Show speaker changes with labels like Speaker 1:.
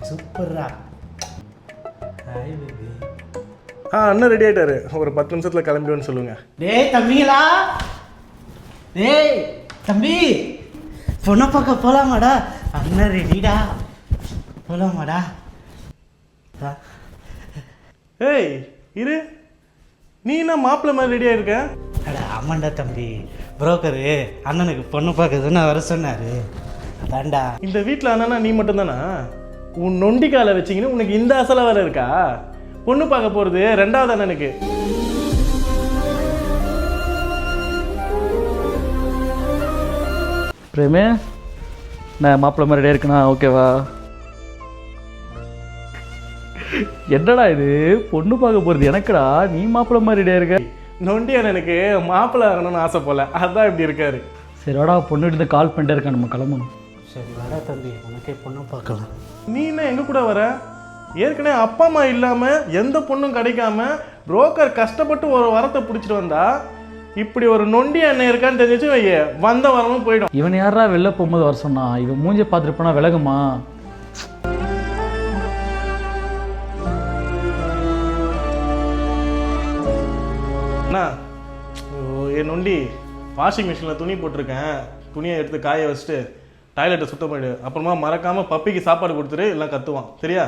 Speaker 1: சூப்பர்ரா. Hi baby.
Speaker 2: அண்ணன் ready ஆகிட்டாரு. ஒரு 10 நிமிஷத்தில் கிளம்பிடுன்னு சொல்லுங்கள்.
Speaker 1: டேய் தம்பிங்களா, டேய் தம்பி, பொண்ணை பார்க்க போகலாமாடா? அண்ணன் ரெடிடா, போகலாமாடா?
Speaker 2: ஏய் இரு, நீ என்ன மாப்பிள்ளை மாதிரி ரெடியாக இருக்க?
Speaker 1: அட ஆமாண்டா தம்பி, புரோக்கரு அண்ணனுக்கு பொண்ணு பார்க்குறதுன்னு வர சொன்னார். அதான்டா.
Speaker 2: இந்த வீட்டில் அண்ணனா நீ மட்டும்தானா? உன் நொண்டி காலை வச்சிங்கன்னு உனக்கு இந்த அசலை வேறு இருக்கா? பொண்ணு பார்க்க போகிறது 2வது அண்ணனுக்கு.
Speaker 3: பிரேமே, நான் மாப்பிள்ளை மாதிரி ரெடியாக இருக்குண்ணா, ஓகேவா? என்னடா இது, பொண்ணு பார்க்க போகிறது எனக்குடா, நீ மாப்பிள்ளை மாதிரி ரெடியாக இருக்க?
Speaker 2: நொண்டி அண்ணனுக்கு மாப்பிள்ளை ஆகணும்னு ஆசை போல, அதான் இப்படி இருக்காரு.
Speaker 3: சரி வாடா, பொண்ணு எடுத்து கால் பண்ணிட்டே இருக்கேன், நம்ம கிளம்பணும்.
Speaker 1: சரி வாடா தம்பி, உனக்கே பொண்ணு பார்க்கலாம்.
Speaker 2: நீ என்ன எங்கள் கூட வர? ஏற்கனவே அப்பா அம்மா இல்லாமல் எந்த பொண்ணும் கிடைக்காம புரோக்கர் கஷ்டப்பட்டு ஒரு வரத்தை பிடிச்சிட்டு வந்தா, இப்படி ஒரு நொண்டி அண்ணன் இருக்கான்னு தெரிஞ்சிச்சு வைய, வந்த வரமும் போயிடும்.
Speaker 3: இவன் யாரா வெளில போகும்போது வர சொன்னா? இவன் மூஞ்சி பார்த்துட்டு போனா விலகுமா?
Speaker 2: அண்ணா, என் நொண்டி வாஷிங் மிஷினில் துணி போட்டிருக்கேன், துணியை எடுத்து காய வச்சுட்டு டாய்லெட்டை சுத்தம் பண்ணிடு. அப்புறமா மறக்காமல் பப்பிக்கு சாப்பாடு கொடுத்துரு, எல்லாம் கத்துவான், சரியா?